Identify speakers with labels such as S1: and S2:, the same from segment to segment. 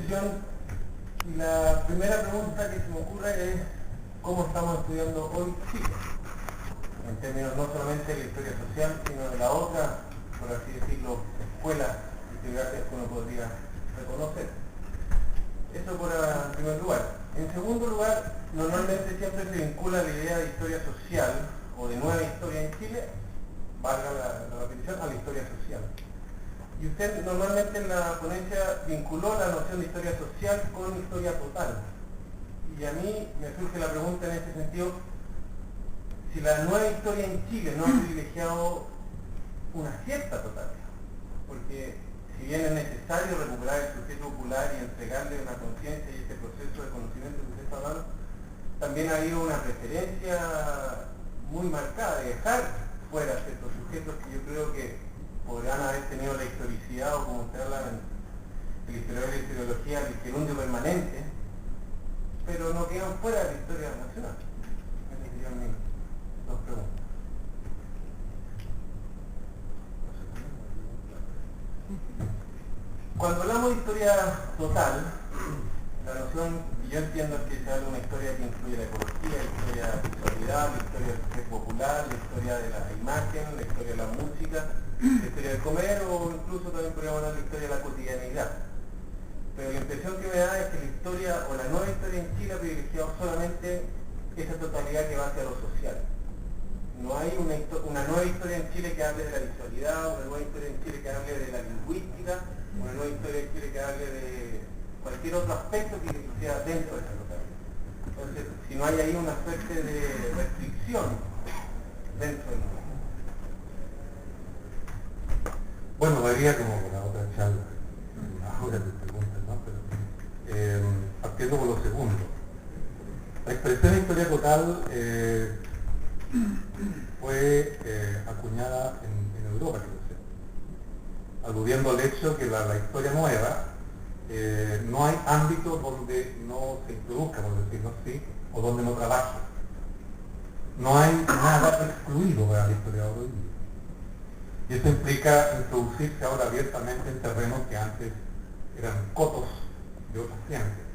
S1: discusión, la primera pregunta que se me ocurre es cómo estamos estudiando hoy Chile, en términos no solamente de la historia social, sino de la otra, por así decirlo, escuela historiográfica que uno podría reconocer. Eso en primer lugar. En segundo lugar, normalmente siempre se vincula la idea de historia social o de nueva historia en Chile, valga la repetición, a la historia social. Y usted normalmente en la ponencia vinculó la noción de historia social con historia total. Y a mí me surge la pregunta en ese sentido, si la nueva historia en Chile no ha privilegiado una cierta totalidad, porque si bien es necesario recuperar el sujeto popular y entregarle una conciencia y este proceso de conocimiento que usted está hablando, también ha habido una preferencia muy marcada de dejar fuera ciertos sujetos que yo creo que podrán haber tenido la historicidad o como usted habla en el historiador de la historiología, el gerundio permanente, pero no quedan fuera de la historia nacional. Esas serían mis dos preguntas. Cuando hablamos de historia total, la noción que yo entiendo es que se habla de una historia que incluye la ecología, la historia de la visualidad, la historia del ser popular, la historia de la imagen, la historia de la música, la historia del comer o incluso también podríamos hablar de la historia de la cotidianidad. Pero la impresión que me da es que la historia o la nueva historia en Chile ha privilegiado solamente esa totalidad que va hacia lo social. No hay una nueva historia en Chile que hable de la visualidad, una nueva historia en Chile que hable de la lingüística, una nueva historia en Chile que hable de cualquier otro aspecto que sea dentro de esa totalidad. Entonces, si no hay ahí una suerte de restricción dentro del mundo.
S2: Bueno, varía como con la otra charla, ahora te preguntas, ¿no? Pero, partiendo por lo segundo. La expresión historia total fue acuñada en Europa, creo que sea, aludiendo al hecho que la historia nueva no hay ámbito donde no se introduzca, por decirlo así, o donde no trabaje. No hay nada excluido para el historiador hoy día. Y eso implica introducirse ahora abiertamente en terrenos que antes eran cotos de otras ciencias.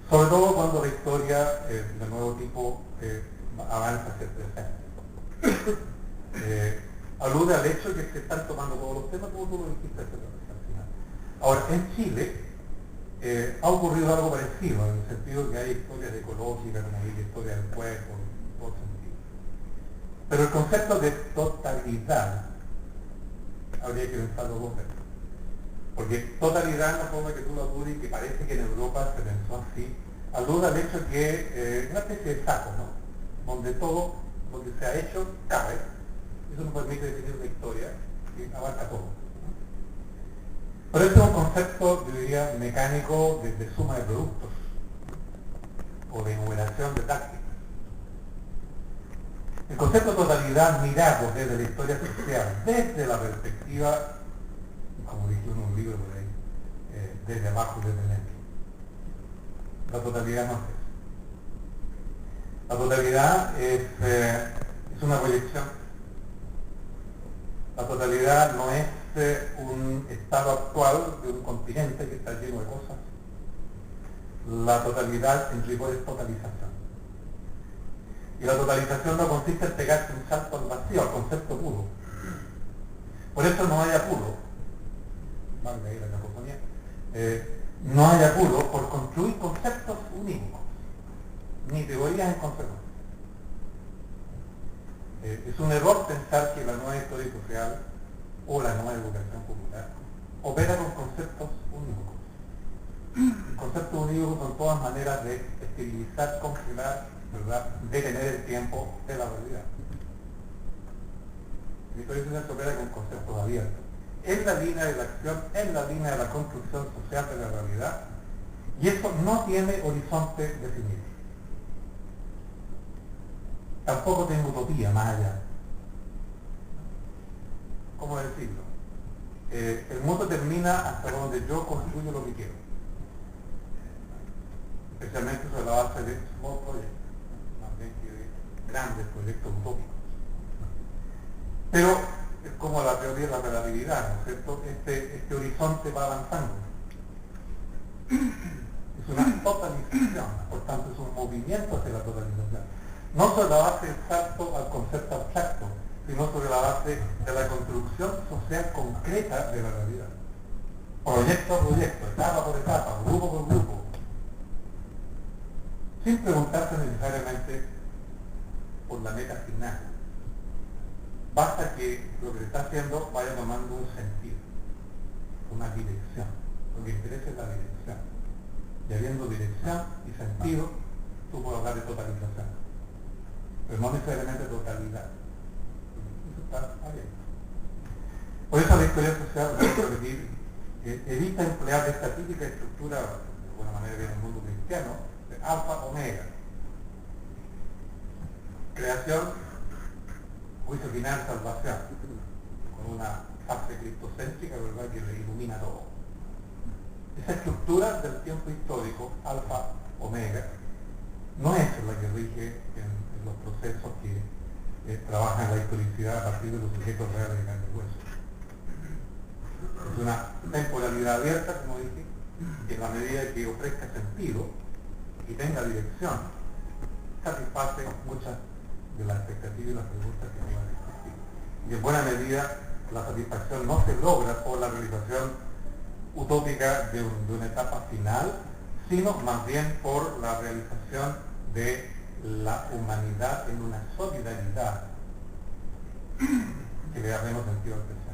S2: Sobre todo cuando la historia de nuevo tipo avanza hacia el presente. Alude al hecho que se están tomando todos los temas, como tú lo dijiste al final. Ahora, en Chile ha ocurrido algo parecido, en el sentido que hay historias ecológicas, como hay historia del cuerpo, en todo sentido. Pero el concepto de totalidad habría que pensarlo dos veces. Porque totalidad, en la forma que tú lo aludes y que parece que en Europa se pensó así, alude al hecho que una especie de saco, ¿no? Donde todo lo que se ha hecho cabe. Eso nos permite definir una historia que abarca todo, ¿no? Pero este es un concepto, yo diría, mecánico de suma de productos o de enumeración de tácticas. El concepto de totalidad mirado desde la historia social, desde la perspectiva, como dice uno en un libro por ahí, desde abajo y desde dentro. La totalidad no es eso. La totalidad es una proyección. La totalidad no es un estado actual de un continente que está lleno de cosas. La totalidad en rigor es totalización. Y la totalización no consiste en pegarse un salto al vacío, al concepto puro. Por eso no hay apuro, valga ahí la cacofonía, no hay apuro por construir conceptos unívocos, ni teorías en consecuencia. Es un error pensar que la nueva historia social o la nueva educación popular opera con conceptos unívocos. Conceptos unívocos son todas maneras de esterilizar, congelar, ¿verdad?, detener el tiempo de la realidad. La historia social se opera con conceptos abiertos. En la línea de la acción, en la línea de la construcción social de la realidad, y eso no tiene horizonte definido. Tampoco tiene utopía más allá. ¿Cómo decirlo? El mundo termina hasta donde yo construyo lo que quiero. Especialmente sobre la base de small projects, más bien que de grandes proyectos utópicos. Pero es como la teoría de la relatividad, ¿no es cierto? Este horizonte va avanzando. totalización, por tanto es un movimiento hacia la totalización. No sobre la base del salto al concepto abstracto, sino sobre la base de la construcción social concreta de la realidad. Proyecto a proyecto, etapa por etapa, grupo por grupo, sin preguntarse necesariamente por la meta final. Basta que lo que se está haciendo vaya tomando un sentido, una dirección. Lo que interesa es la dirección. Y habiendo dirección y sentido, tú puedes hablar de totalización. Pero no necesariamente totalidad. Eso está bien. Por eso la historia social, voy a repetir, evita emplear esta típica estructura, de alguna manera viene el mundo cristiano, de alfa, omega. Creación, juicio final, salvación, con una fase cristocéntrica, ¿verdad?, que le ilumina todo. Esa estructura del tiempo histórico, alfa, omega, no es la que rige en los procesos que trabajan la historicidad a partir de los sujetos reales de carne y hueso. Es una temporalidad abierta, como dije, que en la medida que ofrezca sentido y tenga dirección, satisface muchas de las expectativas y las preguntas que puedan existir. Y en buena medida la satisfacción no se logra por la realización utópica de una etapa final, sino más bien por la realización de la humanidad en una solidaridad que le da menos sentido al presente.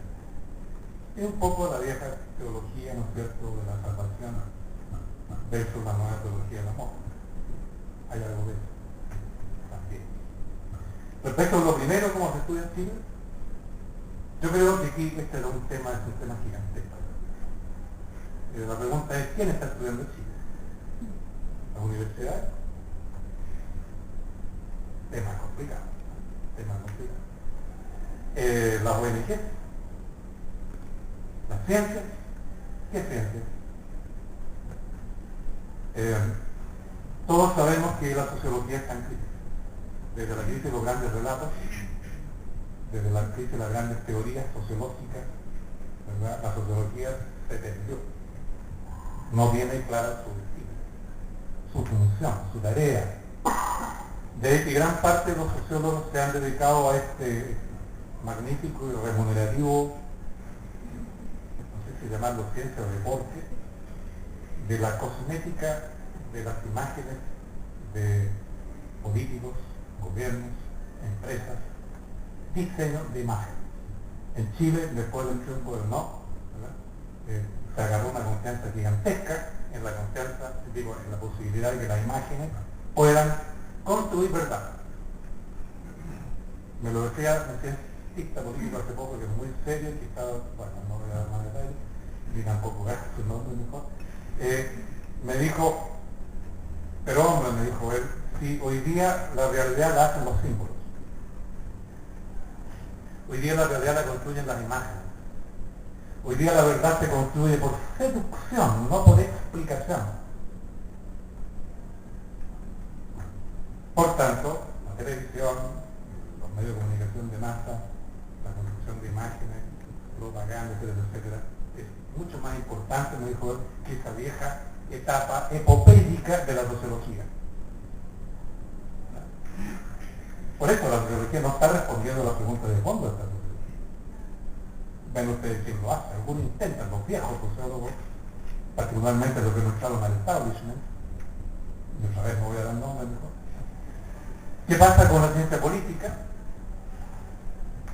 S2: Es un poco la vieja teología, ¿no es cierto?, de la salvación versus la nueva teología del amor. Hay algo de eso también. Respecto a lo primero, ¿cómo se estudia en Chile? Yo creo que aquí este es un tema gigantesco. La pregunta es, ¿quién está estudiando en Chile? ¿Las universidades? Tema complicado. Las ONG, las ciencias. ¿Qué ciencias? Todos sabemos que la sociología está en crisis. Desde la crisis de los grandes relatos, desde la crisis de las grandes teorías sociológicas, ¿verdad?, la sociología se perdió. No tiene clara su destino, su función, su tarea. De ahí que gran parte de los sociólogos se han dedicado a este magnífico y remunerativo, no sé si llamarlo ciencia o deporte, de la cosmética de las imágenes de políticos, gobiernos, empresas, diseño de imágenes. En Chile, después del triunfo del no, se agarró una confianza gigantesca en la confianza, digo, en la posibilidad de que las imágenes puedan construir verdad. Me lo decía un cientista político hace poco, que es muy serio, que estaba, bueno, no voy a dar más detalles, ni tampoco gasto su nombre mejor, me dijo, pero hombre, me dijo él, si hoy día la realidad la hacen los símbolos, hoy día la realidad la construyen las imágenes, hoy día la verdad se construye por seducción, no por explicación. Por tanto, la televisión, los medios de comunicación de masa, la construcción de imágenes, propaganda, etcétera, etcétera, es mucho más importante, me dijo él, que esa vieja etapa epopédica de la sociología. Por eso la sociología no está respondiendo a la pregunta de fondo de esta sociología. Ven ustedes quién lo hace. Algunos intentan, los viejos sociólogos, particularmente los que no entraron al establishment, y otra vez no voy a dar nombres mejor. ¿Qué pasa con la ciencia política?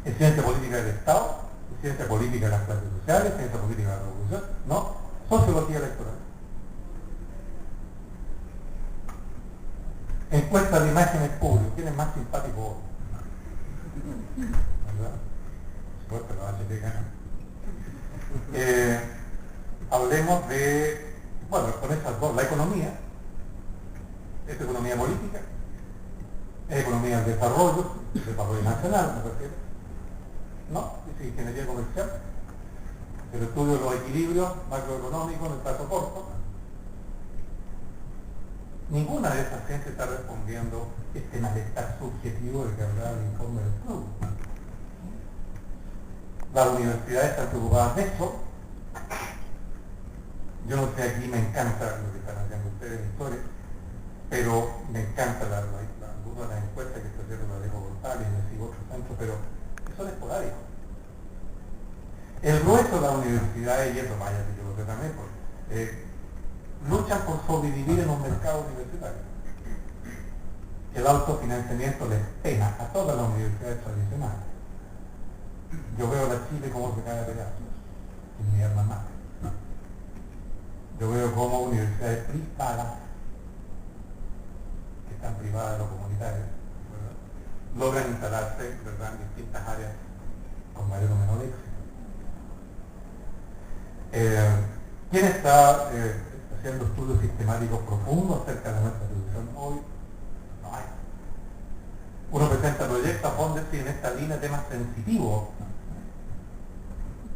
S2: ¿Es ciencia política del Estado? ¿Es ciencia política de las clases sociales? ¿Es ciencia política de la revolución? No, sociología electoral. Encuesta de imágenes públicas. ¿Quién es más simpático? ¿Verdad? Suerte la HP gana. Hablemos de, bueno, con esas dos, la economía. ¿Es economía política? ¿Es economía del desarrollo nacional, me refiero? No, es ingeniería comercial. El estudio de los equilibrios macroeconómicos en el plazo corto. Ninguna de esas ciencias está respondiendo este malestar subjetivo de que hablaba el informe del club. Las universidades están preocupadas de eso. Yo no sé, aquí me encanta lo que están haciendo ustedes en historia, pero me encanta algunas de las encuestas que está haciendo la Alejo González y así otros centros, pero son esporádicos. El grueso de las universidades, y eso vaya que yo lo sé también, luchan por sobrevivir en un mercado universitario. El autofinanciamiento les pena a todas las universidades tradicionales. Yo veo a Chile como se cae a pedazos, sin mi alma madre. Yo veo como universidades privadas, que están privadas de lo comunitario, ¿verdad?, logran instalarse, ¿verdad?, en distintas áreas con mayor o menor éxito. ¿Quién está haciendo estudios sistemáticos profundos acerca de nuestra institución hoy? No hay. Uno presenta proyectos a fondo y en esta línea temas sensitivos.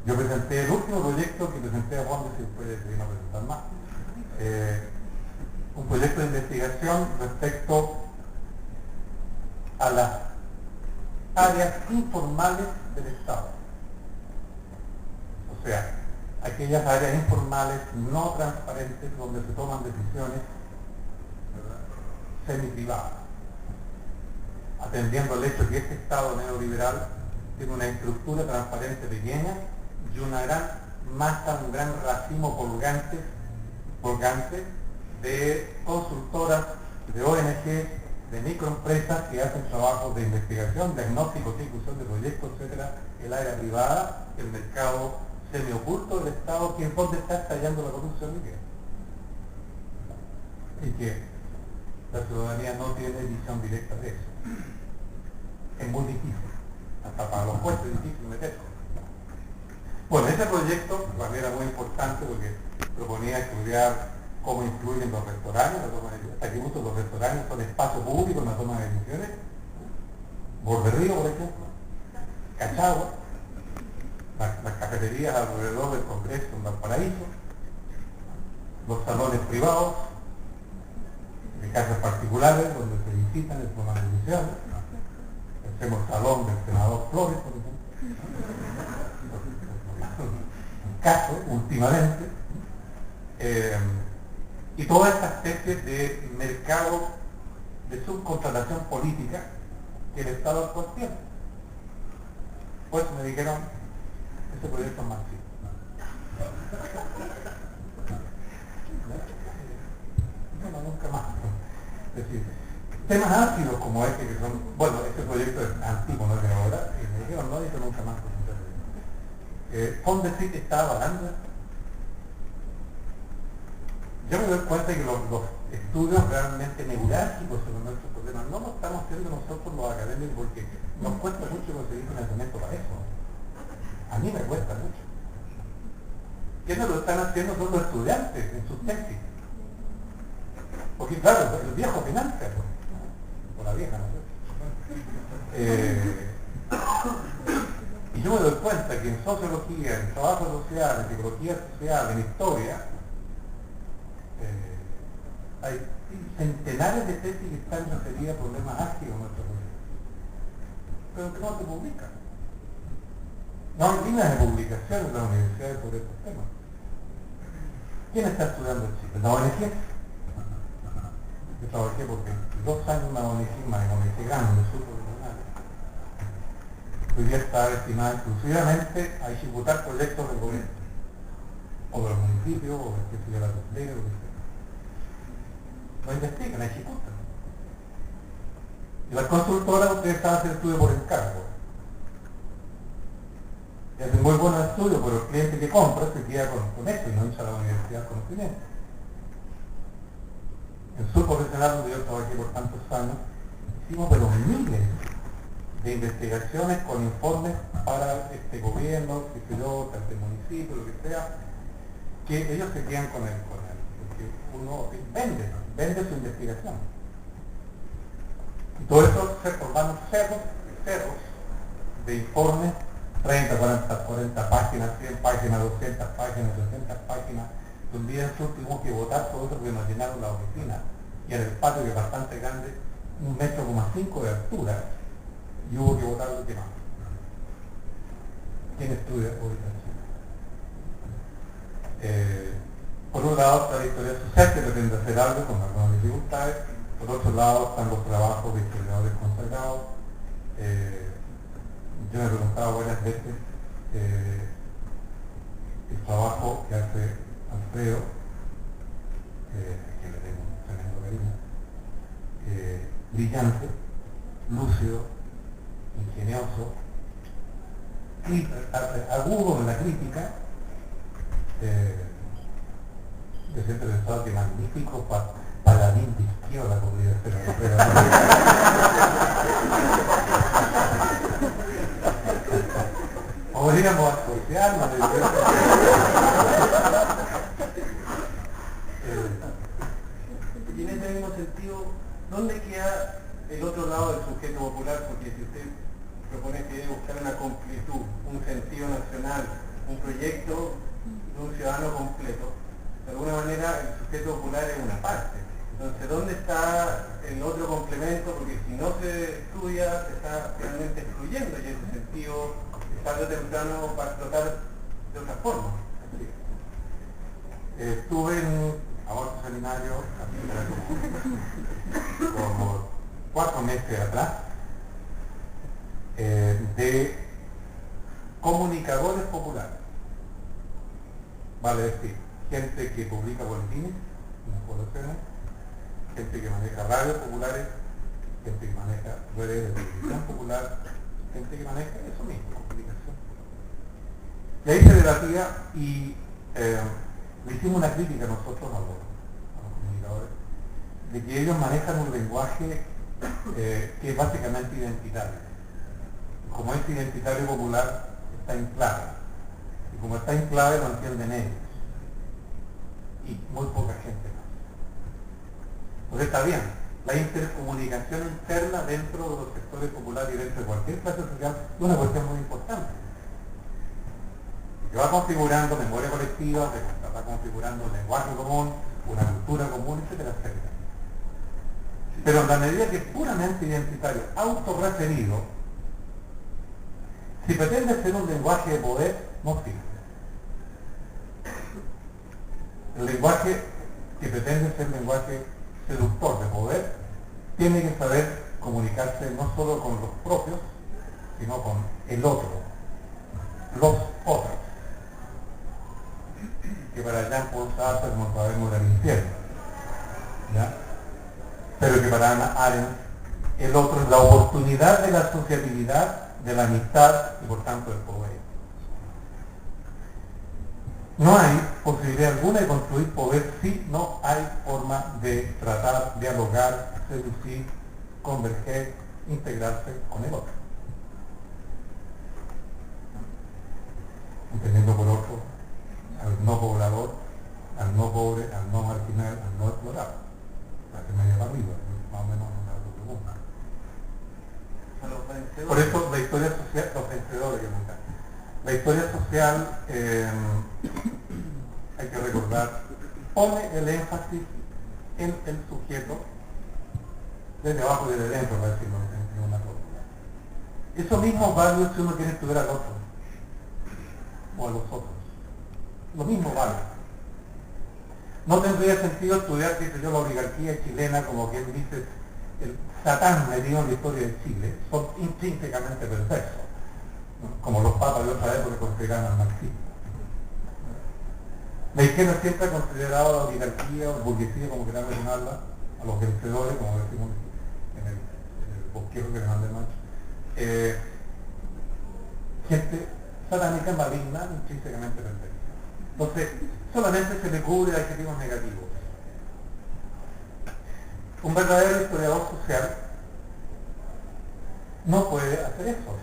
S2: Yo presenté el último proyecto que presenté a fondo, si después decidimos presentar más. Un proyecto de investigación respecto a las áreas informales del Estado. O sea, aquellas áreas informales no transparentes donde se toman decisiones, ¿verdad?, semi-privadas, atendiendo al hecho que este Estado neoliberal tiene una estructura transparente pequeña y una gran masa, un gran racimo colgante de consultoras, de ONG, de microempresas que hacen trabajos de investigación, diagnóstico, ejecución de proyectos, etcétera, el área privada, el mercado semioculto del Estado, que es donde está estallando la corrupción y que la ciudadanía no tiene visión directa de eso. Es muy difícil, hasta para los jueces es difícil meterlo. Bueno, ese proyecto para mí era muy importante porque proponía estudiar cómo influyen los restaurantes, hasta qué punto los restaurantes son espacio público en la toma de decisiones. Borderío, por ejemplo, Cachagua, las cafeterías alrededor del Congreso en Valparaíso, los salones privados, de casas particulares donde se visitan y toman decisiones. Hacemos el salón del senador Flores, por ejemplo. Caso, últimamente. Y toda esta especie de mercado de subcontratación política que el Estado actual tiene. Pues me dijeron, ese proyecto es marxista. No, nunca más. Es decir, temas ácidos como este que son, bueno, este proyecto es antiguo, no es de ahora, y me dijeron, no, eso nunca más. Fondesit está avalando. Yo me doy cuenta que los estudios realmente neurálgicos sobre nuestros problemas no lo estamos haciendo nosotros los académicos porque nos cuesta mucho conseguir financiamiento para eso. A mí me cuesta mucho. ¿Quiénes lo están haciendo? Son los estudiantes en sus tesis. Porque claro, el viejo financia, o la vieja, ¿no? Y yo me doy cuenta que en sociología, en trabajo social, en psicología social, en historia, hay centenares de tesis que están referidas a problemas ágidos en nuestro país, pero que no se publican. No hay líneas de publicación en las universidades sobre estos temas. ¿Quién está estudiando en Chile? ¿La ONG? Yo trabajé por 22 años en una ONG, una ONG grande, súper regional. Hoy día está destinada exclusivamente a ejecutar proyectos del gobierno, o de los municipios, o de la costera, o lo que sea. No investigan, ejecutan. Y las constructoras, ustedes están haciendo estudio por encargo. Y hacen muy buenos estudios, pero el cliente que compra se queda con eso y no echa a la universidad conocimiento. En Sur Profesional, donde yo trabajé por tantos años, hicimos pero miles de investigaciones con informes para este gobierno, que se yo, este municipio, lo que sea, que ellos se quedan con él, porque uno vende su investigación. Y todo eso se forman cerros de informes, 30, 40 páginas, 100 páginas, 200 páginas, 300 páginas, que un día en Sur tuvimos que votar todo eso porque nos llenaron la oficina, y en el patio, que es bastante grande, 1,5 metros de altura, y hubo que votar lo que más. ¿Quién estudia hoy en Chile? Por un lado está la historia social, que pretende hacer algo con algunas dificultades. Por otro lado están los trabajos de historiadores consagrados. Yo me he preguntado varias veces el trabajo que hace Alfredo, que le tengo un tremendo cariño, brillante, lúcido, ingenioso, agudo en la crítica. Yo siempre he pensado que magnífico paladín de izquierda podría ser Alfredo. Podríamos asociarnos.
S1: Y en ese mismo sentido, ¿dónde queda el otro lado del sujeto popular? Porque si usted propone que debe buscar una completud, un sentido nacional, un proyecto de un ciudadano completo, de alguna manera el sujeto popular es una parte. Entonces, ¿dónde está el otro complemento? Porque si no se estudia, se está realmente excluyendo, y ese sentido, tarde o temprano, va a explotar de otra forma.
S2: Estuve en Aborto Seminario como 4 meses atrás, de comunicadores populares. Vale decir, gente que publica boletines, gente que maneja radios populares, gente que maneja redes de televisión popular, gente que maneja eso mismo, comunicación. Y ahí se debatía y le hicimos una crítica nosotros a los comunicadores, de que ellos manejan un lenguaje que es básicamente identitario. Como es identitario popular, está en clave. Y como está en clave, lo entienden ellos. Y muy poca gente más. Entonces está bien, la intercomunicación interna dentro de los sectores populares y dentro de cualquier clase social es una cuestión muy importante. Que va configurando memoria colectiva, va configurando un lenguaje común, una cultura común, etcétera, etcétera. Pero en la medida que es puramente identitario, autorreferido, si pretende ser un lenguaje de poder, no sirve. El lenguaje que pretende ser lenguaje seductor de poder tiene que saber comunicarse no solo con los propios, sino con el otro, los otros, que para Jean-Paul Sartre como sabemos era el infierno, ¿ya? Pero que para Hannah Arendt el otro es la oportunidad de la asociatividad, de la amistad y por tanto del poder. No hay posibilidad alguna de construir poder si no hay forma de tratar, dialogar, seducir, converger, integrarse con el otro. Entendiendo por otro al no poblador, al no pobre, al no marginal, al no explorado. La que media para arriba, más o menos una pregunta. Por eso la historia social, los vencedores que me encanta. La historia social, hay que recordar, pone el énfasis en el sujeto desde abajo y desde dentro, para decirlo en una fórmula. Eso mismo vale si uno quiere estudiar al otro o a los otros. Lo mismo vale. No tendría sentido estudiar, dice yo, la oligarquía chilena, como quien dice, el Satán metido en la historia de Chile, son intrínsecamente perversos, ¿no? Como los papas de otra época consideraban al marxismo. La izquierda siempre ha considerado a la oligarquía o burguesía, como queramos llamarla, a los vencedores, como decimos en el bosquejo que le mandé anoche, gente satánica, maligna, intrínsecamente perversa. Entonces, solamente se le cubre adjetivos negativos. Un verdadero historiador social no puede hacer eso.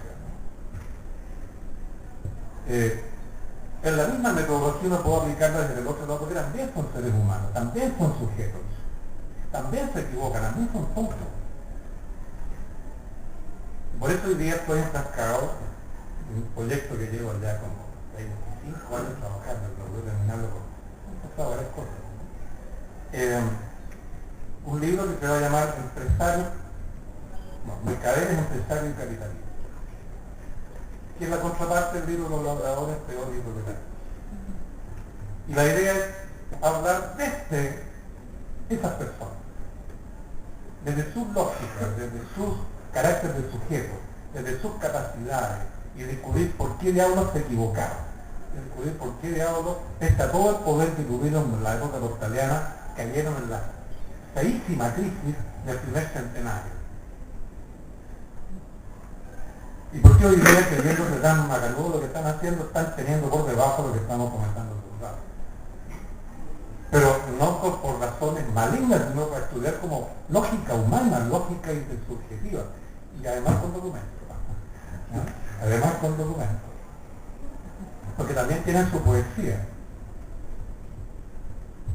S2: En la misma metodología uno puede aplicarla desde el otro lado, porque también son seres humanos, también son sujetos, también se equivocan, también son tontos. Por eso hoy día estoy enfrascado en un proyecto que llevo ya como 25 años trabajando, lo voy a terminarlo con varias cosas. Un libro que se va a llamar Mercaderes, Empresarios y Capitalistas, que es la contraparte del libro Los Labradores, Peor y Proletarios. Y la idea es hablar desde esas personas, desde sus lógicas, desde sus caracteres de sujeto, desde sus capacidades, y descubrir por qué diablos se equivocaron, descubrir por qué diablos, pese a todo el poder que tuvieron en la época portaliana, cayeron en la feísima crisis del primer centenario. Y por qué hoy día, creyéndose tan macanudo lo que están haciendo, están teniendo por debajo lo que estamos comentando en los datos. Pero no por razones malignas, sino para estudiar como lógica humana, lógica intersubjetiva, y además con documentos. ¿No? Además con documentos. Porque también tienen su poesía.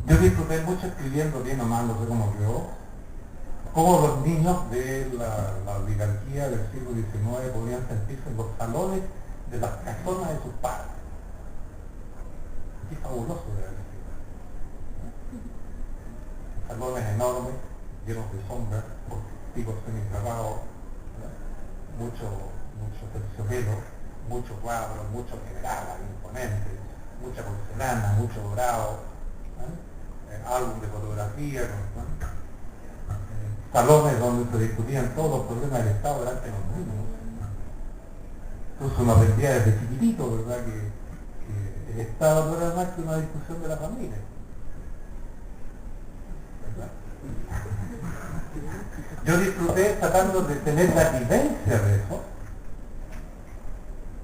S2: Yo disfruté mucho escribiendo, bien o mal, no sé cómo quedó, cómo los niños de la oligarquía del siglo XIX podían sentirse en los salones de las casonas de sus padres. Qué fabuloso de haber sido. Salones enormes, llenos de sombras, por tipos semitrabados, mucho terciopelo, muchos cuadros, muchos generales imponentes, mucha porcelana, mucho dorado, álbum de fotografía, salones donde se discutían todos los problemas del Estado delante de los niños. Entonces uno aprendía desde chiquitito, ¿verdad?, que el Estado no era más que una discusión de la familia. ¿Verdad? Yo disfruté tratando de tener la vivencia de eso,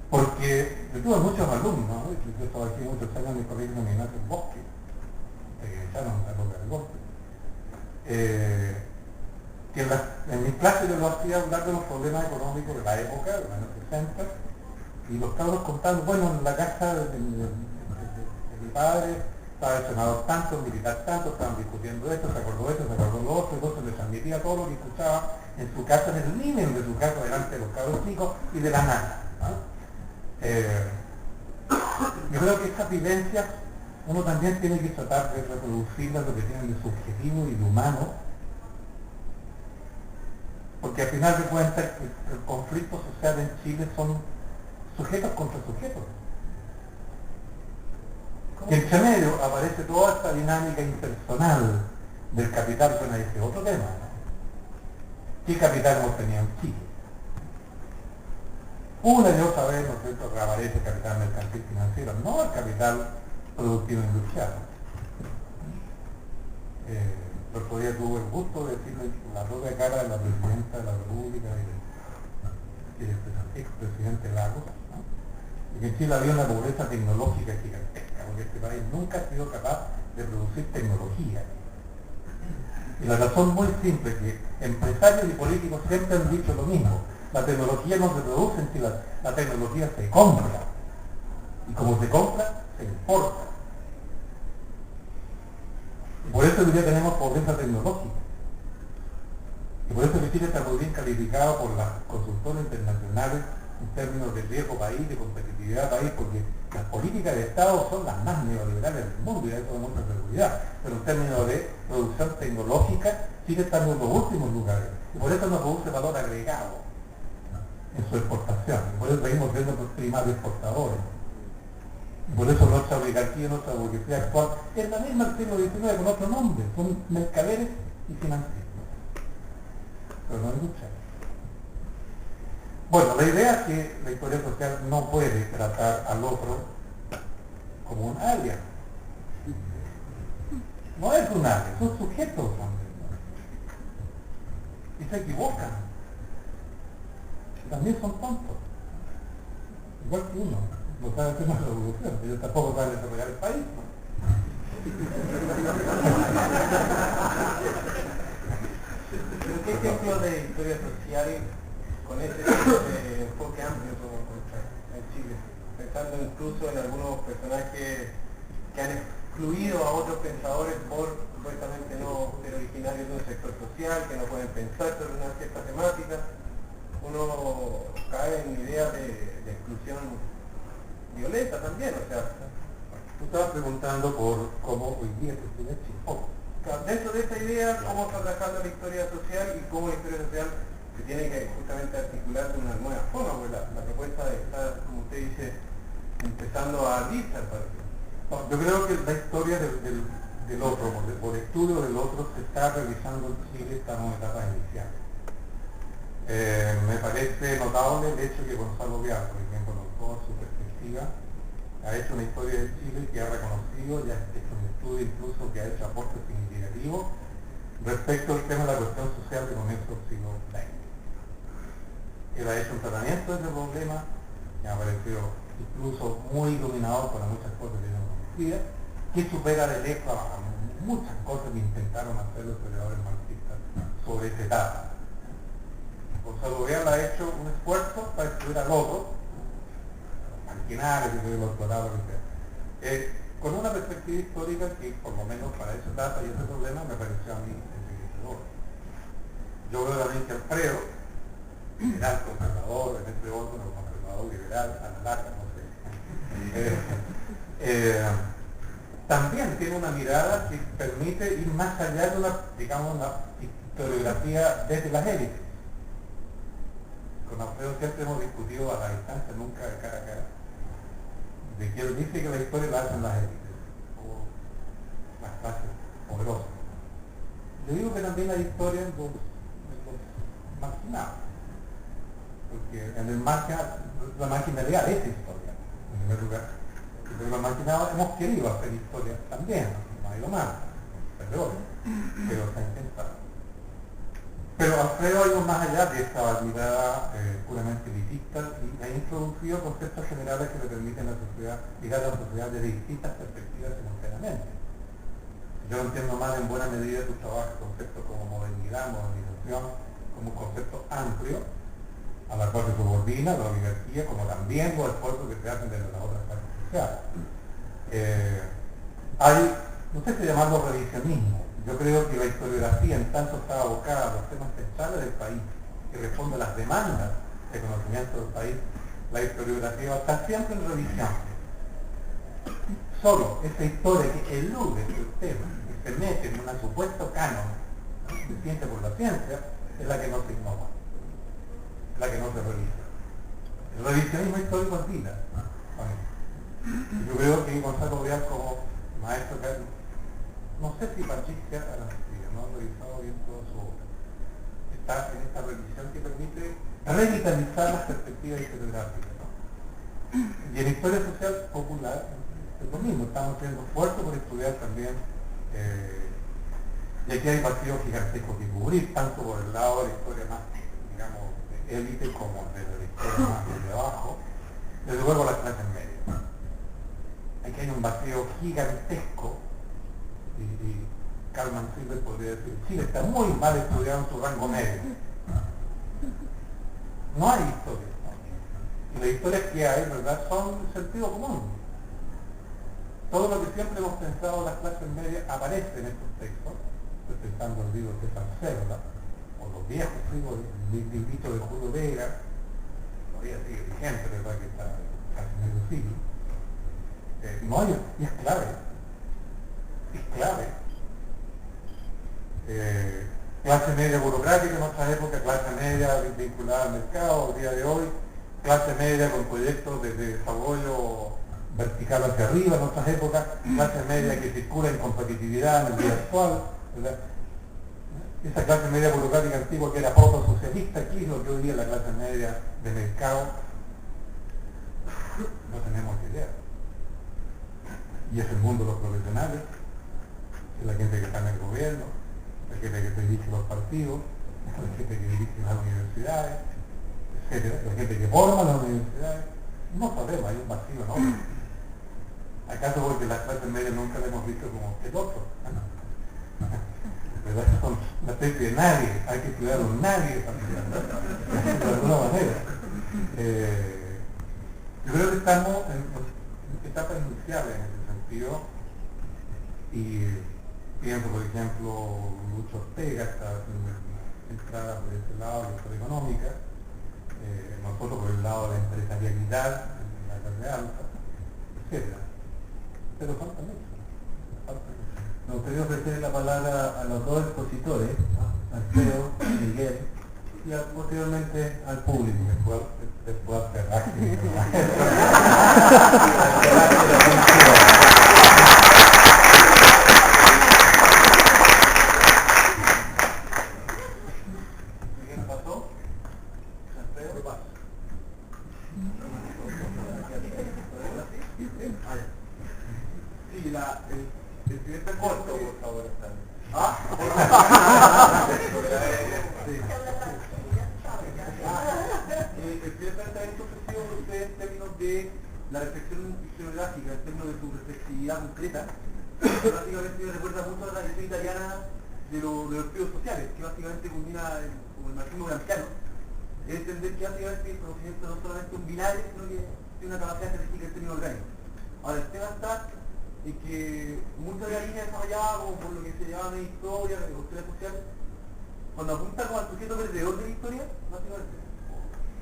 S2: porque yo tuve muchos alumnos, ¿no? Yo estaba aquí muchos años en el colegio nominal en Bosque, que echaron a la época del golpe. Que en mis clases yo lo hacía hablar de los problemas económicos de la época, de los años 60, y los cabros contando, bueno, en la casa de mi padre estaba el senador tanto, el militar tanto, estaban discutiendo esto, se acordó lo otro, entonces le transmitía todo lo que escuchaba en su casa, en el living de su casa, delante de los cabros chicos y de la nada, ¿no? Yo creo que estas vivencias uno también tiene que tratar de reproducirlas, lo que tienen de subjetivo y de humano, porque al final de cuentas el conflicto social en Chile son sujetos contra sujetos. Y entre medio aparece toda esta dinámica impersonal del capital, bueno, ese otro tema, ¿no? ¿Qué capital hemos tenido en Chile? Una y otra vez, ¿no es cierto?, reaparece el capital mercantil financiero, no el capital productivo industrial. El otro día tuve el gusto de decirle la propia cara de la presidenta de la República y del expresidente Lagos, ¿no?, de que en Chile había una pobreza tecnológica gigantesca, porque este país nunca ha sido capaz de producir tecnología. Y la razón muy simple es que empresarios y políticos siempre han dicho lo mismo: la tecnología no se produce en Chile, la tecnología se compra. Y como se compra, se importa. Y por eso hoy día tenemos pobreza tecnológica. Y por eso que Chile está muy bien calificado por las consultoras internacionales en términos de riesgo país, de competitividad país, porque las políticas de Estado son las más neoliberales del mundo, y eso da mucha seguridad. Pero en términos de producción tecnológica, Chile está en los últimos lugares. Y por eso no produce valor agregado en su exportación. Y por eso seguimos siendo primarios exportadores. Y por eso nuestra oligarquía, nuestra burguesía actual, es la misma del siglo XIX con otro nombre, son mercaderes y financieros. Pero no hay lucha. Bueno, la idea es que la historia social no puede tratar al otro como un alien. No es un alien, son sujetos también, ¿no? Y se equivocan. También son tontos. Igual que uno. No sabe hacer una revolución, ellos tampoco saben desarrollar el país, ¿no?
S1: ¿Pero qué ejemplo de historia social con ese enfoque amplio como en Chile? Pensando incluso en algunos personajes que han excluido a otros pensadores por supuestamente no ser originarios de un sector social, que no pueden pensar sobre una cierta temática. Uno cae en ideas de exclusión violenta también, o sea.
S2: Tú estabas preguntando por cómo hoy día se estudia Chile.
S1: Dentro de esa idea, cómo está trabajando la historia social y cómo la historia social se tiene que justamente articular de una nueva forma, porque la propuesta está, como usted dice, empezando a abrirse al partido.
S2: No, yo creo que la historia del otro, por estudio del otro, se está realizando en Chile, estamos en etapas iniciales. Me parece notable el hecho que Gonzalo Vial, por ejemplo, con toda su perspectiva, ha hecho una historia de Chile que ha reconocido, ya ha hecho un estudio incluso que ha hecho aportes significativos respecto al tema de la cuestión social de comienzo del siglo XX. Él ha hecho un tratamiento de ese problema que me ha parecido incluso muy iluminador para muchas cosas que yo no conocía, que supera de lejos a muchas cosas que intentaron hacer los historiadores marxistas sobre esta etapa. Gonzalo Vial ha hecho un esfuerzo para estudiar al otro, los marginales, los explotados, con una perspectiva histórica que, por lo menos para esa etapa y ese problema, me pareció a mí enriquecedor. Yo veo también que Alfredo, liberal conservador, en este orden, o conservador liberal, a la larga, no sé, también tiene una mirada que permite ir más allá de una, digamos, una historiografía desde las élites. Con Alfredo siempre hemos discutido a la distancia, nunca de cara a cara, de que él dice que la historia la hacen las élites, o las clases poderosas. Yo digo que también hay historia en los marginados, porque en el la marginalidad es historia, en primer lugar. Pero los marginados hemos querido hacer historia también, no hay lo malo, pero se ha intentado. Pero Alfredo ha ido más allá de esta mirada puramente elitista y ha introducido conceptos generales que le permiten a la sociedad mirar a la sociedad desde distintas perspectivas simultáneamente. Yo entiendo más en buena medida tu trabajo, conceptos como modernidad, modernización, como un concepto amplio, a la cual se subordina la oligarquía, como también los esfuerzos que se hacen desde las otras clases sociales. Hay, no sé si llamarlo revisionismo. Yo creo que la historiografía, en tanto está abocada a los temas centrales del país, que responde a las demandas de conocimiento del país, la historiografía va a estar siempre en revisión. Solo esa historia que elude el tema, que se mete en un supuesto canon de ciencia por la ciencia, es la que no se innova, la que no se revisa. El revisionismo histórico es vida. Yo creo que Gonzalo Vial, como maestro, no sé si Patricia Arancibia, no ha revisado bien toda su obra, está en esta revisión que permite revitalizar las perspectivas historiográficas, ¿no? Y en historia social popular es lo mismo, estamos haciendo esfuerzo por estudiar también, y aquí hay vacíos gigantescos que cubrir, tanto por el lado de la historia más, digamos, de élite, como de la historia más de abajo, desde luego las clases medias. Aquí hay un vacío gigantesco, y Carmen Silver podría decir, Chile está muy mal estudiado en su rango medio. No hay historia. Y las historias que hay, ¿verdad?, son sentido común. Todo lo que siempre hemos pensado en las clases medias aparece en estos textos. Estoy pensando en el libro de Salcedo, o los viejos libros del dicho de Julio Vega, todavía sigue vigente, ¿verdad?, que está casi medio siglo. No hay, y es clave. Es clave. Clase media burocrática en nuestra época, clase media vinculada al mercado, el día de hoy, clase media con proyectos de desarrollo vertical hacia arriba en nuestras épocas, clase media que circula en competitividad en el día actual, ¿verdad? Esa clase media burocrática antigua que era proto-socialista, aquí es lo que hoy día es la clase media de mercado, no tenemos idea. Y es el mundo de los profesionales, es la gente que está en el gobierno, la gente que dirige los partidos, la gente que dirige las universidades, etcétera, la gente que forma las universidades. No sabemos, hay un vacío enorme. ¿Acaso porque las clases medias nunca las hemos visto como el otro? ¿Verdad? Son una especie de nadie, hay que estudiar a un nadie también, de alguna manera. Yo creo que estamos en etapas iniciales en ese sentido, y pienso, por ejemplo, Lucho Ortega está entrada por ese lado de la historia económica, nosotros por el lado de la empresarialidad, la clase alta, etc. Pero falta mucho.
S1: Me gustaría ofrecer la palabra a los dos expositores, Alfredo, Miguel, y posteriormente al público.
S2: Después hacer
S1: extraño.
S3: ¿Ah? El primer planteamiento ofrecido por ustedes en términos de la reflexión historiográfica, en términos de su reflexividad concreta, básicamente me recuerda mucho a la tradición italiana de los estudios sociales, que básicamente combina como el marxismo gramsciano, es entender que básicamente el conocimiento no es solamente un binario, sino que tiene una capacidad estadística en términos orgánicos. Ahora, el tema está en que muchas de las líneas desarrolladas, como por lo que se llama media historia, la historia social, cuando apunta como al sujeto perdedor de la historia, básicamente,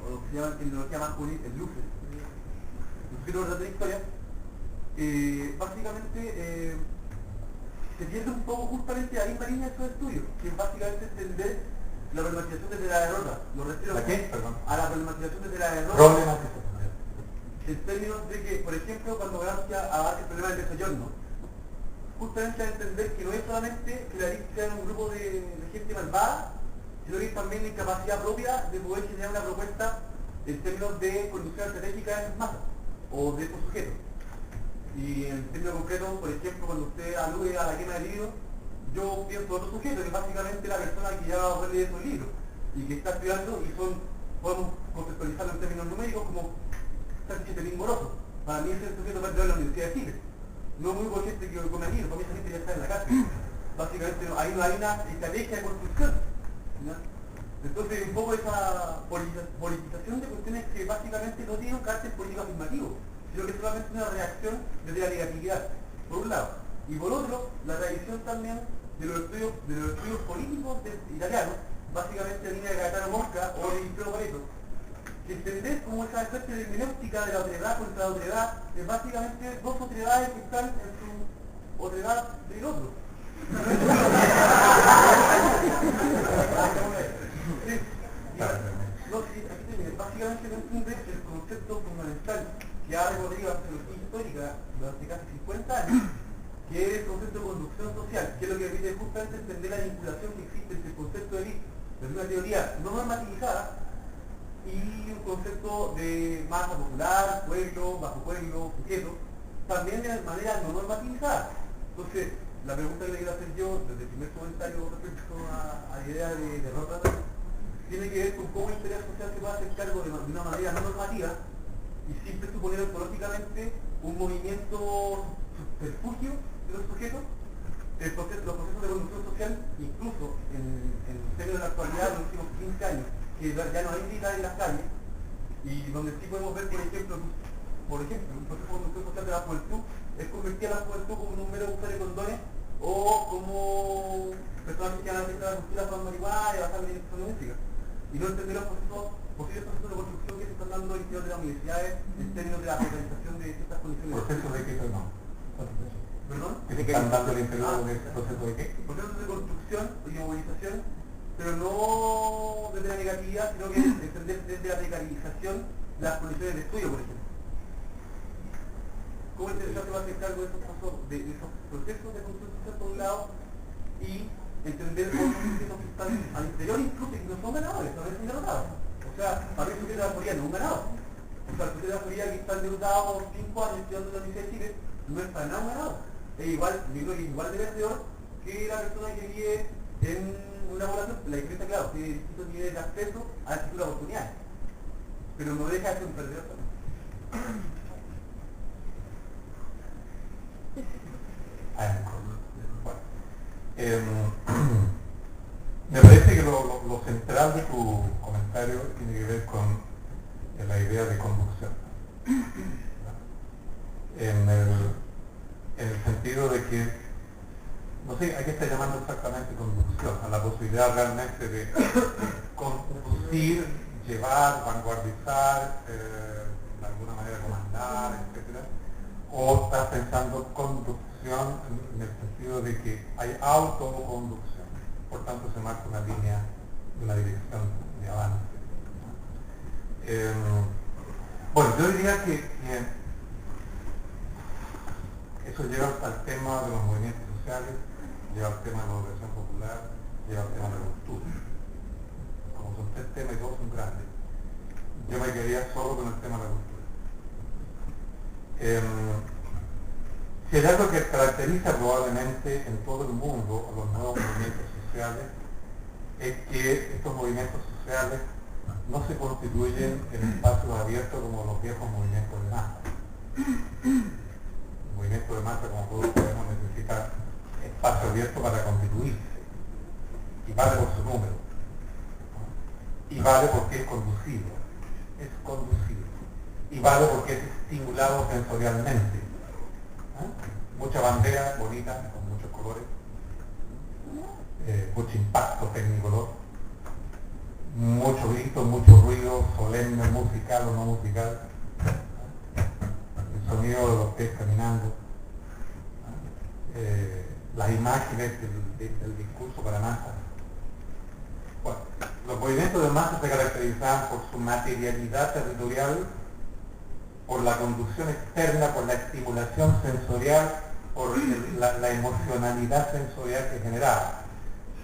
S3: o lo que se llama en terminología más bonita, el loser, el sujeto perdedor de la historia, básicamente se pierde un poco justamente ahí en la línea de esos estudios, que es básicamente entender la problematización desde la derrota. Lo refiero
S2: ¿La qué? Perdón.
S3: a la problematización desde la derrota.
S2: Problematización.
S3: En términos de que, por ejemplo, cuando Gramsci abarca el problema del desayorno, justamente a entender que no es solamente que la élite sea un grupo de gente malvada, sino que es también la incapacidad propia de poder generar una propuesta en términos de conducción estratégica de esas masas o de estos sujetos. Y en términos concretos, por ejemplo, cuando usted alude a la quema de libros, yo pienso otro sujeto, que es básicamente la persona que ya va a leer esos libros y que está estudiando y podemos conceptualizarlo en términos numéricos como Sánchez moroso. Para mí ese sujeto va a entrar a la Universidad de Chile. No muy por gente que come libros, para mí esa gente ya está en la cárcel. Básicamente ahí no hay una estrategia de construcción. ¿No? Entonces un poco esa politización de cuestiones que básicamente no tienen un carácter político afirmativo, sino que es solamente una reacción desde la negatividad, por un lado. Y por otro, la tradición también de los estudios políticos italianos, básicamente la línea de Gaetano Mosca o de Vilfredo Pareto, que entender como esa especie de hermenéutica de la otredad contra la otredad, es básicamente dos otredades que están en su otredad del otro. Básicamente no entiende el concepto fundamental que ha recorrido la sociología histórica durante casi 50 años, que es el concepto de conducción social, que es lo que permite justamente entender la vinculación que existe entre el concepto de élite, desde una teoría no normativizada, y un concepto de masa popular, pueblo, bajo pueblo, sujeto, también de manera no normativizada. Entonces, la pregunta que le quiero hacer yo, desde el primer comentario respecto a la idea de derrota, tiene que ver con cómo el interés social se puede hacer cargo de una manera no normativa y siempre suponer ontológicamente un movimiento subterfugio de los sujetos. Los procesos de conducción social, incluso en términos de la actualidad, en los últimos 15 años, que ya no hay vida en las calles, y donde sí podemos ver, por ejemplo, un proceso de conducción social de la juventud es convertir a la juventud como un mero bufete de condones o como personas que van a aceptar la cultura con marihuana y basar en la música, y no entender los posibles procesos de construcción que se están dando en el interior de las universidades en términos de la organización de ciertas condiciones.
S2: ¿Procesos de qué, perdón?
S3: ¿Perdón?
S2: ¿Que se están dando el interior de ese proceso de qué?
S3: Procesos de construcción y de movilización, pero no desde la negatividad, sino que entender desde la precarización de las condiciones de estudio, por ejemplo. ¿Cómo el interesante va a hacer cargo de esos procesos de construcción social por un lado y entender otros sujetos que están al interior, incluso que no son ganadores, no son derrotados? O sea, para mí el sujeto de la Florida no es un ganador. O sea, el sujeto de la Florida que están derrotados 5 años estudiando en la Universidad de Chile no es para nada un ganador. Es igual, yo creo que igual de perdedor que la persona que vive en una población, la diferencia, claro, tiene distintos niveles de acceso a la cultura de oportunidades, pero no deja de ser un perdedor también.
S2: Me parece que lo central de tu comentario tiene que ver con la idea de conducción. En el sentido de que, no sé, ¿a qué está llamando exactamente conducción? A la posibilidad realmente de conducir, llevar, vanguardizar, de alguna manera comandar, etc. O estás pensando conducción en el sentido de que hay autoconducción, por tanto se marca una línea de una dirección de avance. Bueno, yo diría que eso lleva al tema de los movimientos sociales, lleva al tema de la organización popular, lleva al tema de la cultura. Como son 3 temas y todos son grandes, yo me quedaría solo con el tema de la cultura. Si hay algo que caracteriza probablemente en todo el mundo a los nuevos movimientos sociales, es que estos movimientos sociales no se constituyen en espacios abiertos como los viejos movimientos de masa. El movimiento de masa, como todos sabemos, necesita espacio abierto para constituirse, y vale por su número, ¿no? Y vale porque es conducido, y vale porque es estimulado sensorialmente, ¿no? Mucha bandera bonita, con muchos colores, mucho impacto técnico, mucho grito, mucho ruido, solemne, musical o no musical, el sonido de los pies caminando, las imágenes del discurso para masas. Bueno, los movimientos de masas se caracterizaban por su materialidad territorial, por la conducción externa, por la estimulación sensorial, por la emocionalidad sensorial que generaba,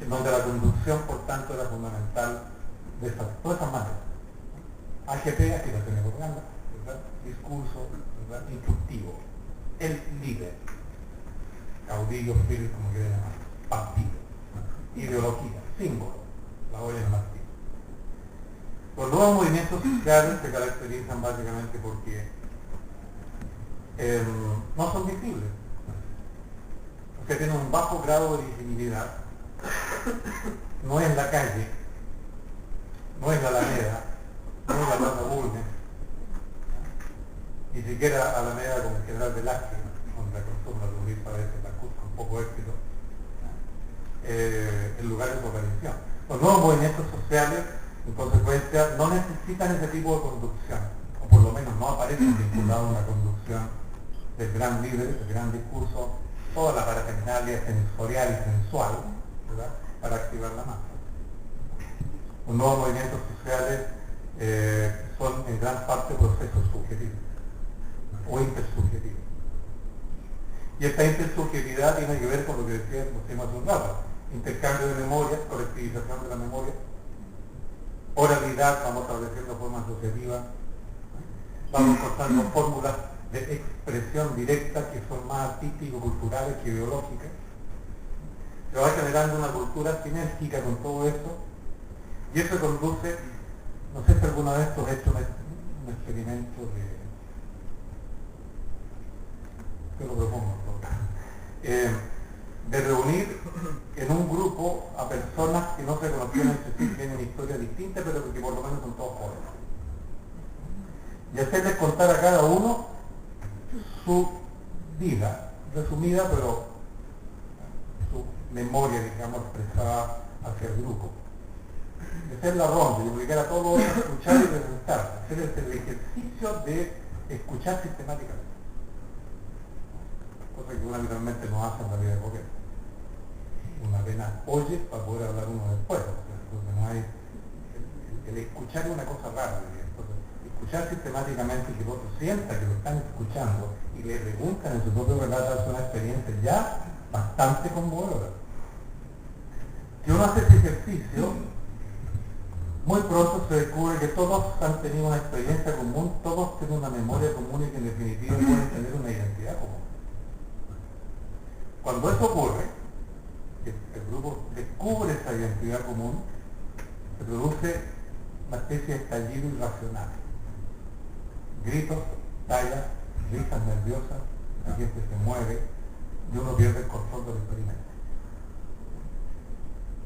S2: en donde la conducción, por tanto, era fundamental de todas esas maneras. AGP, activación de propaganda, ¿verdad? Discurso, ¿verdad? Instructivo, el líder, caudillo, espíritu, como quieran llamar, partido, ideología, símbolo, la olla del martillo. Los nuevos movimientos sociales se caracterizan básicamente porque no son visibles, o sea, tienen un bajo grado de visibilidad, no es en la calle, no es en la Alameda, no es en la Plaza Bulnes, ni siquiera Alameda como el General Velázquez, donde acostumbra reunirse a veces la CUT con poco éxito, el lugar de su aparición. Los nuevos movimientos sociales, en consecuencia, no necesitan ese tipo de conducción, o por lo menos no aparecen vinculados a una conducción del gran líder, del gran discurso, toda la parafernalia sensorial y sensual, ¿verdad?, para activar la masa. Los nuevos movimientos sociales son en gran parte procesos subjetivos o intersubjetivos. Y esta intersubjetividad tiene que ver con lo que decíamos hace un rato: intercambio de memorias, colectivización de la memoria, oralidad, vamos estableciendo formas asociativas, vamos encontrando fórmulas de expresión directa que son más artístico-culturales que ideológicas. Se va generando una cultura sinérgica con todo eso, y eso conduce, no sé si alguna vez tú has hecho un experimento que lo propongo, de reunir en un grupo a personas que no se conocían entre sí, que tienen historias distintas, pero que por lo menos son todos jóvenes, y hacerles contar a cada uno su vida, resumida, pero su memoria, digamos, expresada hacia el grupo. Hacer la ronda y obligar a todos a escuchar y presentar, hacer el ejercicio de escuchar sistemáticamente, cosa que uno habitualmente no hace en la vida de gobierno. Una apenas oye para poder hablar uno después, entonces no hay, el escuchar es una cosa rara, entonces escuchar sistemáticamente y que el otro sienta que lo están escuchando y le preguntan en su propio relato, es una experiencia ya bastante conmovedora. Si uno hace ese ejercicio, muy pronto se descubre que todos han tenido una experiencia común, todos tienen una memoria común y que en definitiva pueden tener una identidad común. Cuando eso ocurre, que el grupo descubre esa identidad común, se produce una especie de estallido irracional. Gritos, tallas, risas nerviosas, la gente se mueve y uno pierde el control del experimento.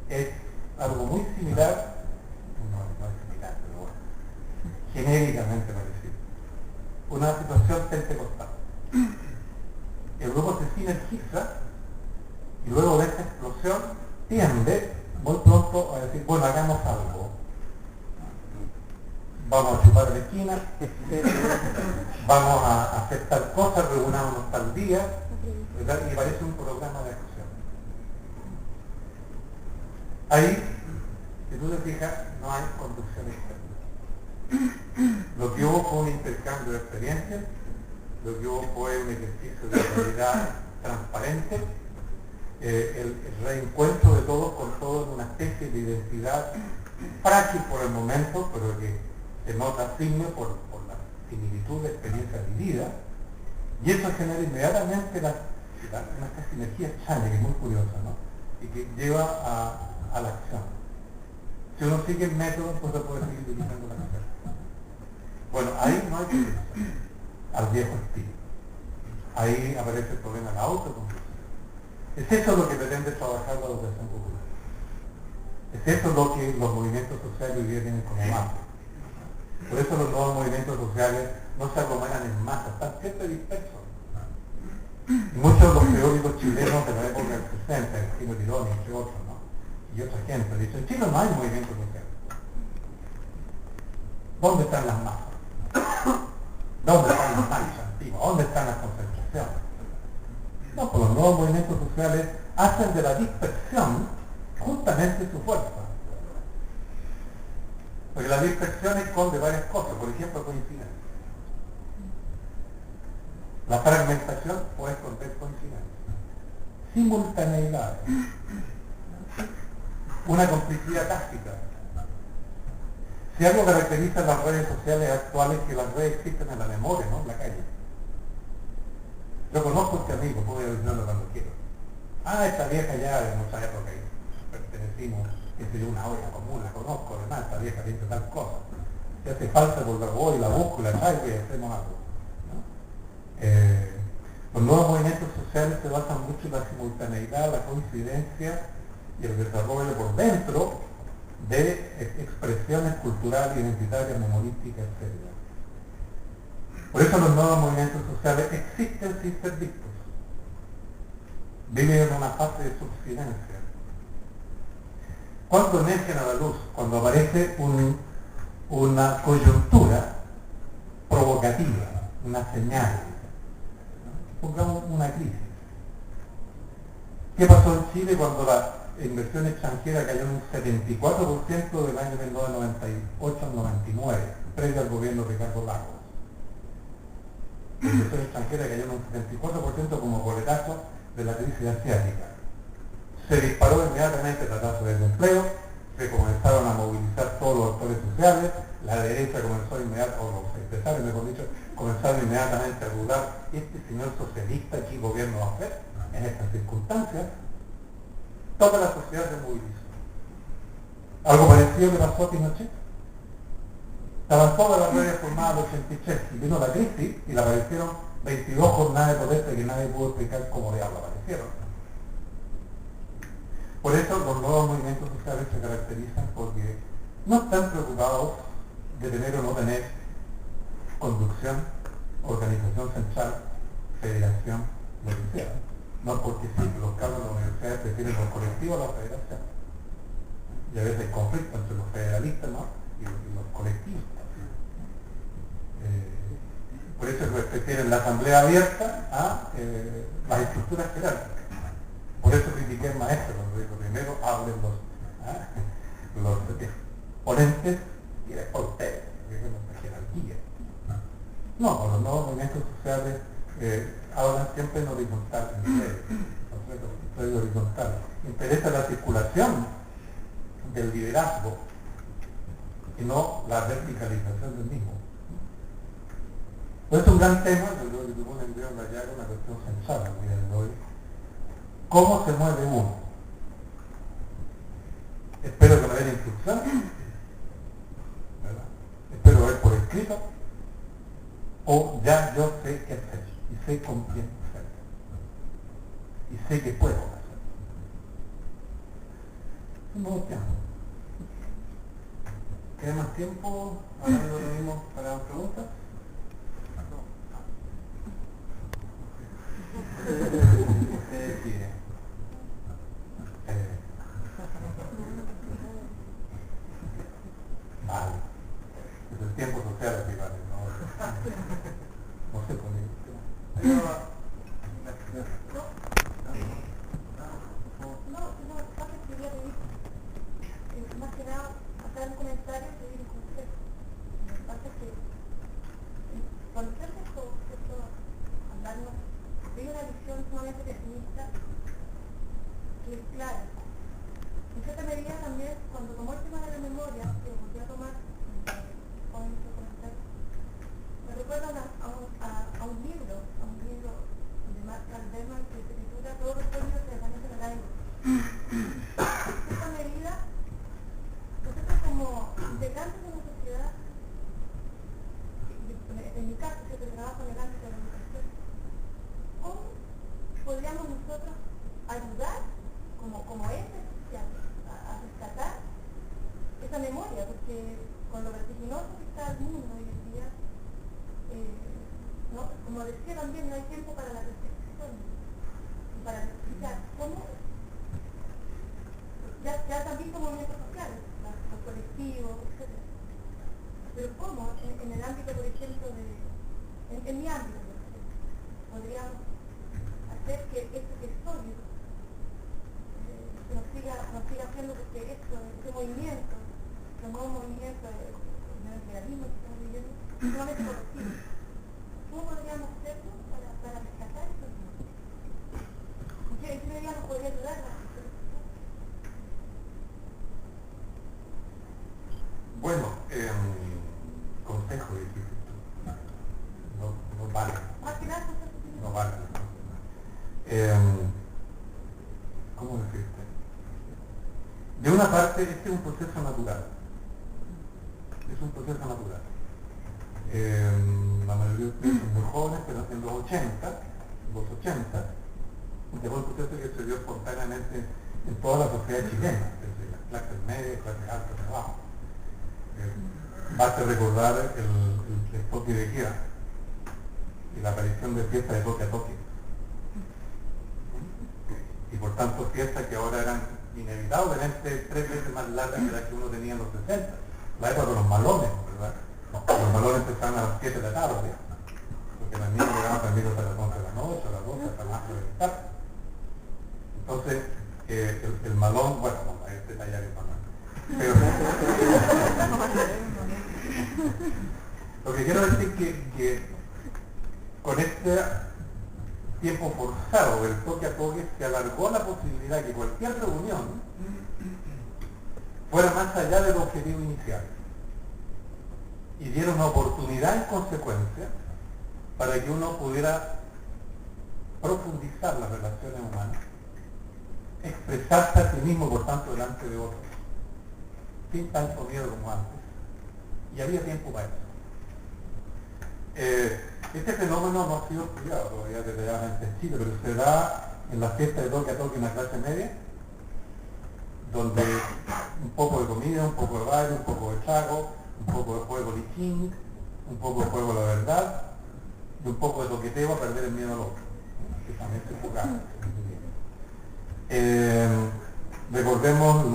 S2: Es algo muy similar, no es similar, pero bueno, genéricamente parecido. Una situación pentecostal. El grupo se sinergiza y luego de esta explosión tiende muy pronto a decir, bueno, hagamos algo. Vamos a chupar la esquina, vamos a hacer tal cosa, reunámonos tal día, ¿verdad? Y parece un programa de acción. Ahí, si tú te fijas, no hay conducción externa. Lo que hubo fue un intercambio de experiencias, lo que hubo fue un ejercicio de realidad transparente, el reencuentro de todos con todos en una especie de identidad frágil por el momento, pero que se nota firme por la similitud de experiencia vivida, Y eso genera inmediatamente una especie de energía chaya, que es muy curiosa, ¿no? Y que lleva a la acción. Si uno sigue el método, pues se puede seguir utilizando la cosa. Bueno, ahí no hay producción, al viejo estilo. Ahí aparece el problema de la autoconstrucción. Es eso lo que pretende trabajar la educación popular. Es eso lo que los movimientos sociales hoy día tienen como base. Por eso los nuevos movimientos sociales no se aglomeran en masa, están siempre dispersos. Y muchos de los teóricos chilenos de la época del 60, Agustín Tironi, entre otros, ¿no? Y otra gente, dicen, en Chile no hay movimientos sociales. ¿Dónde están las masas? ¿Dónde están las marchas antiguas? ¿Dónde están las concentraciones? No, pues los nuevos movimientos sociales hacen de la dispersión justamente su fuerza. Porque la dispersión esconde varias cosas, por ejemplo, coincidencia. La fragmentación puede esconder coincidencia. Simultaneidad. Una complicidad tácita. Si algo caracteriza a las redes sociales actuales, que las redes existen en la memoria, no en la calle. Yo conozco a este amigo, puedo visitarlo cuando quiero. Esta vieja ya de mucha época pertenecimos, que se dio una olla común, la conozco, además, esta vieja dice tal cosa. Si hace falta, pues la voy, la busco, la traigo y hacemos algo. ¿No? Los nuevos movimientos sociales se basan mucho en la simultaneidad, la coincidencia y el desarrollo por dentro de expresiones culturales, identitarias, memorísticas, etc. Por eso los nuevos movimientos sociales existen sin ser vistos. Viven en una fase de subsidencia. ¿Cuándo emergen a la luz? Cuando aparece una coyuntura provocativa, una señal. Pongamos una crisis. ¿Qué pasó en Chile cuando la inversión extranjera cayó en un 74% del año 1998 al 99, previo al gobierno de Ricardo Lagos? La inversión extranjera cayó en un 74% como coletazo de la crisis asiática. Se disparó inmediatamente la tasa de desempleo, se comenzaron a movilizar todos los actores sociales, la derecha comenzó inmediatamente, o los empresarios mejor dicho, comenzaron inmediatamente a dudar, este señor socialista, ¿qué gobierno va a hacer en estas circunstancias? Toda la sociedad se movilizó. Algo parecido le pasó a Pinochet. Estaban todas las redes formadas al 83 y vino la crisis y le aparecieron 22 jornadas de protesta que nadie pudo explicar cómo diablos aparecieron. Por eso los nuevos movimientos sociales se caracterizan porque no están preocupados de tener o no tener conducción, organización central, federación, lo que sea. No porque sí, los cabros de las universidades prefieren los colectivos a la federación. Y a veces hay conflicto entre los federalistas, ¿no? y los colectivistas. Por eso prefieren la asamblea abierta a las estructuras jerárquicas. Por eso critiqué al maestro, cuando dijo primero hablen los ponentes y después ustedes, que es nuestra jerarquía. No, con los nuevos movimientos sociales hablan siempre en horizontal, en serio horizontal. Interesa la circulación del liderazgo y no la verticalización del mismo. Es un gran tema, yo creo que tuvimos en video en la llaga, una cuestión central en el día de hoy. ¿Cómo se mueve uno? Espero que me den instrucción, ¿verdad? Espero ver por escrito, o ya yo sé qué hacer, y sé con quién hacerlo, y sé que puedo hacerlo. No tiempo. ¿Queda más tiempo? Ahora lo tenemos para las preguntas. Usted decide. Vale. Es el tiempo social así, vale. No sé por qué.
S4: Más que nada, hacer un comentario y pedir un consejo. Lo que pasa es que cuando se hace esto, hablarnos, hay una visión sumamente pesimista que es clara. En cierta medida también, cuando tomó el tema de la memoria, que lo volví a tomar con este comentario, me recuerda a un libro con lo vertiginoso que está el mundo hoy en día, ¿no? Como decía también, no hay tiempo para la reflexión y para explicar cómo ya se han visto movimientos sociales, los colectivos, etc. Pero cómo en el ámbito, por ejemplo, en mi ámbito, por ejemplo, podríamos hacer que este episodio nos siga haciendo que este movimiento, el nuevo movimiento del neoliberalismo que estamos viviendo, solamente colectivo. ¿Cómo podríamos hacerlo para rescatar esto? ¿En qué medida nos podría ayudar la reflexión?
S2: Bueno, consejo difícil. No vale.
S4: Más que nada,
S2: No vale. ¿Cómo decirte? De una parte, este es un proceso natural. Es un proceso natural. La mayoría de ustedes son muy jóvenes, pero en los 80, llegó el proceso que se dio espontáneamente en toda la sociedad chilena, desde las clases medias, clases altas, abajo. Basta recordar el toque de queda y la aparición de fiestas de toque a toque. Y por tanto fiestas que ahora eran inevitablemente 3 veces más largas que las que uno tenía en los 60. La época de los malones, ¿verdad? Los malones empezaban a las 7 de la tarde, porque las niñas llegaban también hasta las 11 de la noche, a las 12, hasta las 8 de la tarde. Entonces, el malón, bueno, este tallar es malón. Pero, lo que quiero decir que con este tiempo forzado del toque a toque se alargó la posibilidad que cualquier reunión fuera más allá del objetivo inicial y diera una oportunidad en consecuencia para que uno pudiera profundizar las relaciones humanas, expresarse a sí mismo, por tanto, delante de otros, sin tanto miedo como antes, y había tiempo para eso. Este fenómeno no ha sido estudiado todavía detalladamente en Chile, pero se da en las fiestas de toque a toque en la clase media, donde un poco de comida, un poco de baile, un poco de trago, un poco de juego lichín, un poco de juego de la verdad, y un poco de toqueteo a perder el miedo al otro, que también se jugaba. Recordemos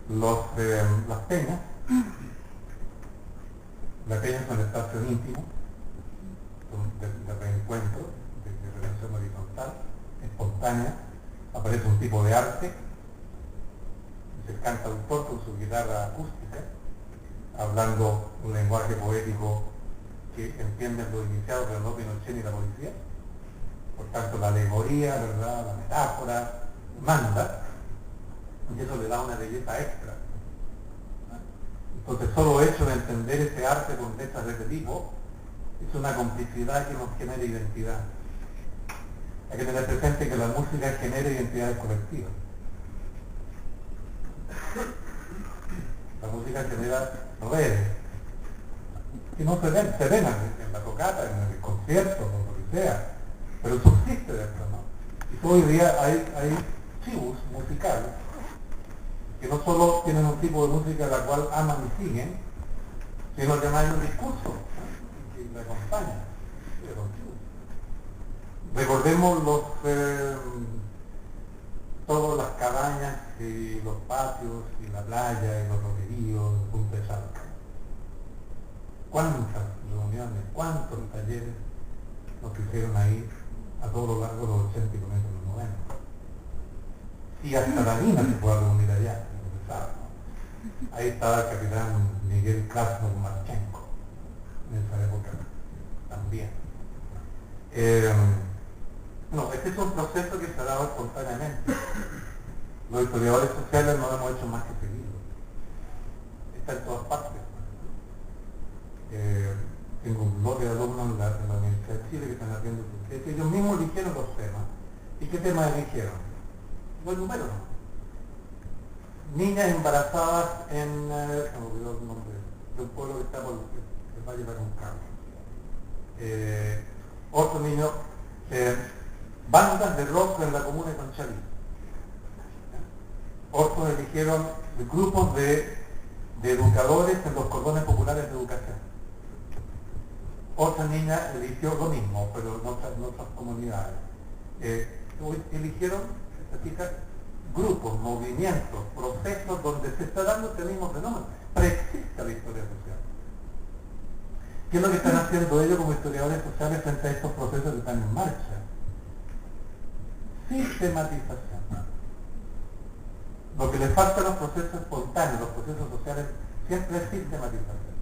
S2: las peñas. Las peñas son espacios íntimos, de reencuentro, de relación horizontal, espontánea. Aparece un tipo de arte, es el cantautor con su guitarra acústica, hablando un lenguaje poético que entienden los iniciados, pero no Pinochet ni la policía. Por tanto, la alegoría, ¿verdad?, la metáfora, manda, y eso le da una belleza extra. Entonces, solo hecho de entender ese arte con letras de este tipo es una complicidad que nos genera identidad. Hay que tener presente que la música genera identidades colectivas. La música genera redes que no se ven en la tocata, en el concierto, o lo que sea, pero subsiste de esto, ¿no? Y hoy día hay tribus musicales que no solo tienen un tipo de música a la cual aman y siguen, sino que hay un discurso, ¿no?, que le acompaña. Recordemos todas las cabañas y los patios y la playa y los roqueríos, el punto de salto. ¿Cuántas reuniones, cuántos talleres nos hicieron ahí a todo lo largo de los 80 y comienzos de los 90? Y hasta la mina se puede reunir allá, ¿no? Ahí estaba el capitán Miguel Krasnov Marchenko, en esa época también. No, este es un proceso que se ha dado espontáneamente. Los historiadores sociales no hemos hecho más que seguirlo. Está en todas partes. Tengo un bloque de alumnos en la Universidad de Chile que están haciendo su tesis. Ellos mismos eligieron los temas. ¿Y qué temas eligieron? Buen número. Niñas embarazadas en, se me olvidó el nombre, de un pueblo que está por el Valle de Aconcagua. Otro niño, bandas de rock en la comuna de Conchalí. Otros eligieron grupos de de educadores en los cordones populares de educación. Otra niña eligió lo mismo, pero en otras comunidades. Eligieron, estas chicas, grupos, movimientos, procesos donde se está dando este mismo fenómeno. Preexiste la historia social. ¿Qué es lo que están haciendo ellos como historiadores sociales frente a estos procesos que están en marcha? Sistematización. Lo que les falta a los procesos espontáneos, los procesos sociales, siempre es sistematización.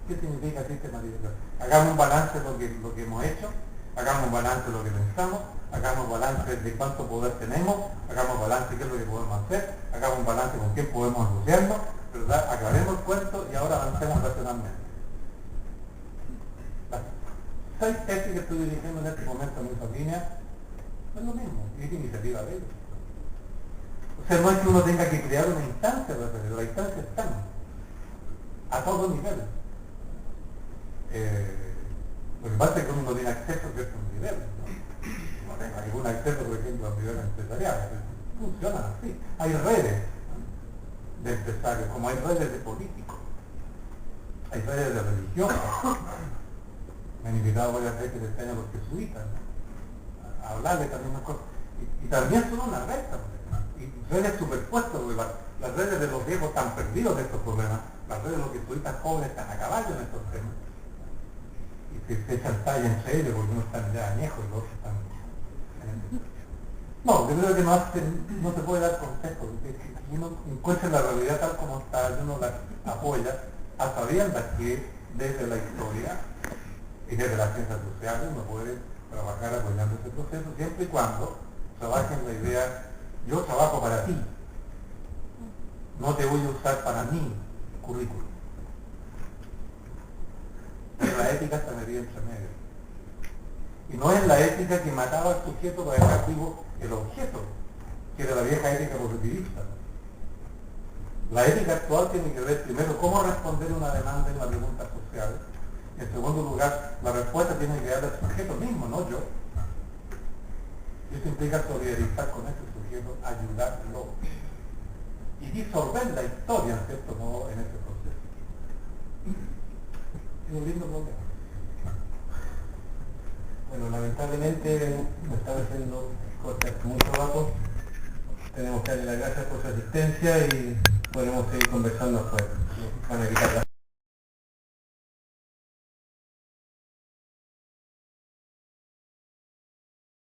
S2: ¿Qué significa sistematización? Hagamos un balance de lo que hemos hecho, hagamos un balance de lo que pensamos, hagamos un balance de cuánto poder tenemos, hagamos un balance de qué es lo que podemos hacer, hagamos un balance con quién podemos asociarnos, ¿verdad? Aclaremos el cuento y ahora avancemos racionalmente. Las 6 tesis que estoy dirigiendo en este momento en mi familia es lo mismo, es iniciativa de ellos. O sea, no es que uno tenga que crear una instancia, pero la instancia está a todos niveles. Lo que pasa es que uno no tiene acceso a ciertos niveles, no tengo ningún acceso, por ejemplo, a niveles empresariales. Funcionan así. Hay redes de empresarios, como hay redes de políticos, hay redes de religión. Me han invitado varias veces este año los jesuitas, ¿no? A hablarles también unas cosas. Y también son una red también. Y redes superpuestas, porque las redes de los viejos están perdidos de estos problemas, las redes de los jesuitas jóvenes están a caballo en estos temas. Y se echan talla entre ellos porque unos están ya añejos y los otros están... No, yo creo que no se puede dar consejo. Si uno encuentra la realidad tal como está y uno la apoya, a sabiendas que desde la historia y desde las ciencias sociales uno puede trabajar apoyando ese proceso siempre y cuando trabaje en la idea, yo trabajo para ti, no te voy a usar para mi currículum. Pero la ética está metida entre medio. Y no es la ética que mataba al sujeto para dejar vivo el objeto, que era la vieja ética positivista. La ética actual tiene que ver primero cómo responder una demanda en una pregunta social. En segundo lugar, la respuesta tiene que dar al sujeto mismo, no yo. Y eso implica solidarizar con ese sujeto, ayudarlo y disolver la historia, en cierto modo, en ese proceso. Es un lindo problema.
S1: Bueno, lamentablemente me están haciendo cosas mucho rato. Tenemos que darle las gracias por su asistencia y podemos seguir conversando afuera. Van a quitar la